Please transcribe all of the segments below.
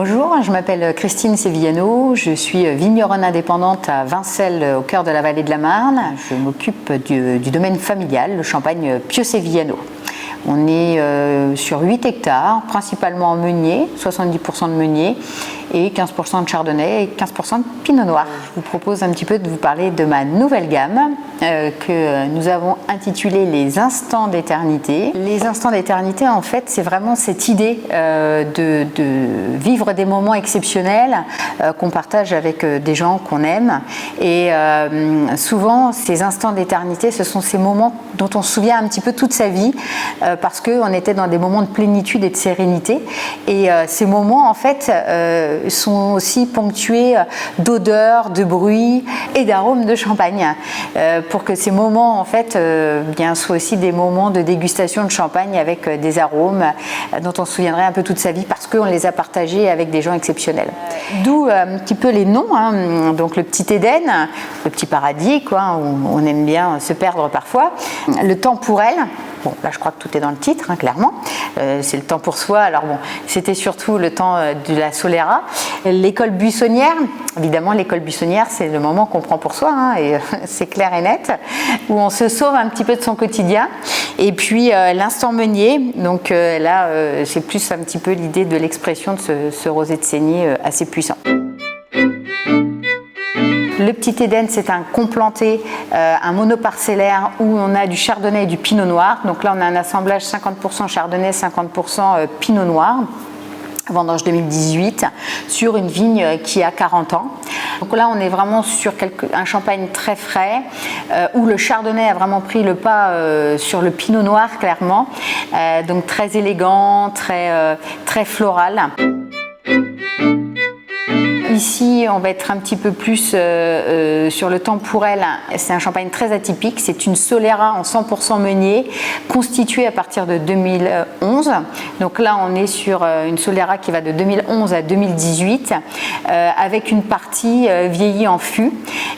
Bonjour, je m'appelle Christine Sevillano, je suis vigneronne indépendante à Vincelles, au cœur de la vallée de la Marne. Je m'occupe du domaine familial, le champagne Pio Sevillano. On est sur 8 hectares, principalement en meunier, 70% de meunier et 15% de chardonnay et 15% de pinot noir. Je vous propose un petit peu de vous parler de ma nouvelle gamme que nous avons intitulée les instants d'éternité. Les instants d'éternité, en fait, c'est vraiment cette idée de vivre des moments exceptionnels qu'on partage avec des gens qu'on aime. Et souvent, ces instants d'éternité, ce sont ces moments dont on se souvient un petit peu toute sa vie parce qu'on était dans des moments de plénitude et de sérénité. Et ces moments, en fait, sont aussi ponctués d'odeurs, de bruits et d'arômes de champagne. Pour que ces moments, en fait, bien, soient aussi des moments de dégustation de champagne avec des arômes dont on se souviendrait un peu toute sa vie parce qu'on les a partagés avec des gens exceptionnels. D'où un petit peu les noms, hein. Donc le petit Éden, le petit paradis, quoi, où on aime bien se perdre parfois. Le temps pour elle. Bon, là, je crois que tout est dans le titre, hein, clairement. C'est le temps pour soi. Alors bon, c'était surtout le temps de la Solera. L'école buissonnière, évidemment, l'école buissonnière, c'est le moment qu'on prend pour soi, hein, et c'est clair et net, où on se sauve un petit peu de son quotidien. Et puis l'instant meunier, donc là, c'est plus un petit peu l'idée de l'expression de ce rosé de saignée assez puissant. Le petit Éden, c'est un complanté, un monoparcellaire où on a du chardonnay et du pinot noir. Donc là, on a un assemblage 50% chardonnay, 50% pinot noir. Vendange 2018, sur une vigne qui a 40 ans. Donc là, on est vraiment sur un champagne très frais, où le chardonnay a vraiment pris le pas sur le pinot noir, clairement. Donc très élégant, très floral. Ici, on va être un petit peu plus sur le temporel. C'est un champagne très atypique. C'est une Solera en 100% meunier, constituée à partir de 2011. Donc là, on est sur une Solera qui va de 2011 à 2018, avec une partie vieillie en fût.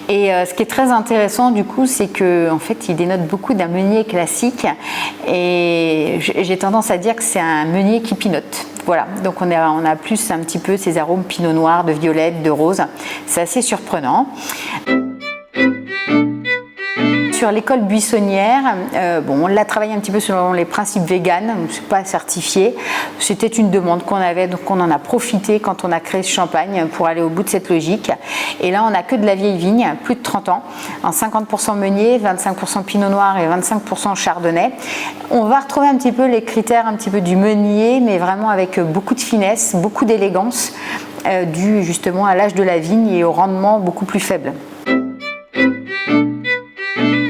Et ce qui est très intéressant, du coup, c'est qu'en fait, il dénote beaucoup d'un meunier classique. Et j'ai tendance à dire que c'est un meunier qui pinote. Voilà, donc on a plus un petit peu ces arômes pinot noir, de violette, de rose. C'est assez surprenant. Sur l'école buissonnière, on l'a travaillé un petit peu selon les principes véganes, je ne suis pas certifiée. C'était une demande qu'on avait, donc on en a profité quand on a créé ce champagne pour aller au bout de cette logique. Et là, on n'a que de la vieille vigne, plus de 30 ans, en 50% meunier, 25% pinot noir et 25% chardonnay. On va retrouver un petit peu les critères un petit peu du meunier, mais vraiment avec beaucoup de finesse, beaucoup d'élégance, dû justement à l'âge de la vigne et au rendement beaucoup plus faible.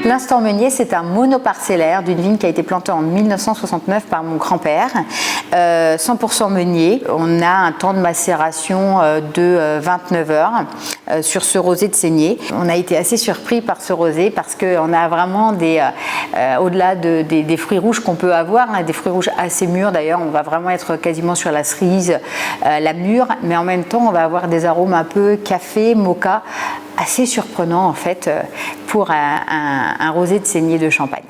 L'instant meunier, c'est un monoparcellaire d'une vigne qui a été plantée en 1969 par mon grand-père. 100% meunier. On a un temps de macération de 29 heures sur ce rosé de saignée. On a été assez surpris par ce rosé parce qu'on a vraiment au-delà des fruits rouges qu'on peut avoir, hein, des fruits rouges assez mûrs d'ailleurs, on va vraiment être quasiment sur la cerise, la mûre, mais en même temps on va avoir des arômes un peu café, mocha, assez surprenant en fait pour un rosé de saignée de Champagne.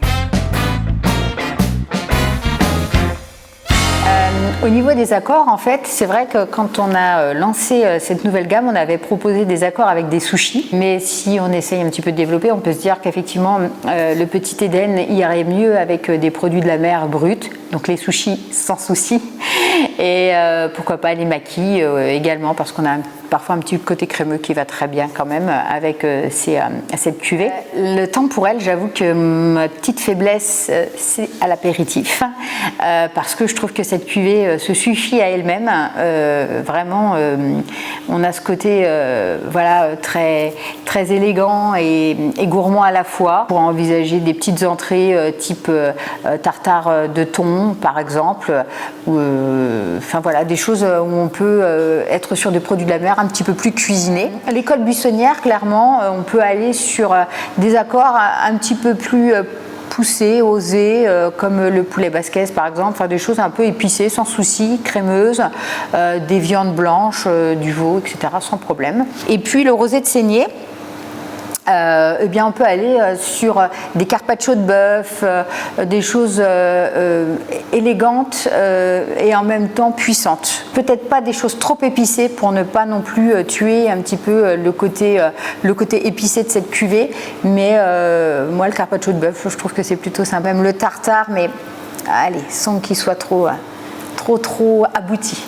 Au niveau des accords, en fait, c'est vrai que quand on a lancé cette nouvelle gamme, on avait proposé des accords avec des sushis. Mais si on essaye un petit peu de développer, on peut se dire qu'effectivement, le petit Éden irait mieux avec des produits de la mer bruts, donc les sushis sans souci. Et pourquoi pas les makis également, parce qu'on a parfois un petit côté crémeux qui va très bien quand même avec cette cuvée. Le temporel, j'avoue que ma petite faiblesse, c'est à l'apéritif, parce que je trouve que cette cuvée se suffit à elle-même. Vraiment, on a ce côté voilà, très, très élégant et gourmand à la fois, pour envisager des petites entrées type tartare de thon, par exemple, ou enfin voilà, des choses où on peut être sur des produits de la mer un petit peu plus cuisinés. L'école buissonnière, clairement, on peut aller sur des accords un petit peu plus poussées, osées, comme le poulet basquez par exemple, enfin des choses un peu épicées, sans souci, crémeuses, des viandes blanches, du veau, etc., sans problème. Et puis le rosé de saignée. eh bien on peut aller sur des carpaccio de bœuf, des choses élégantes et en même temps puissantes. Peut-être pas des choses trop épicées pour ne pas non plus tuer un petit peu le côté épicé de cette cuvée, mais moi le carpaccio de bœuf, je trouve que c'est plutôt sympa. Même le tartare, mais allez, sans qu'il soit trop abouti.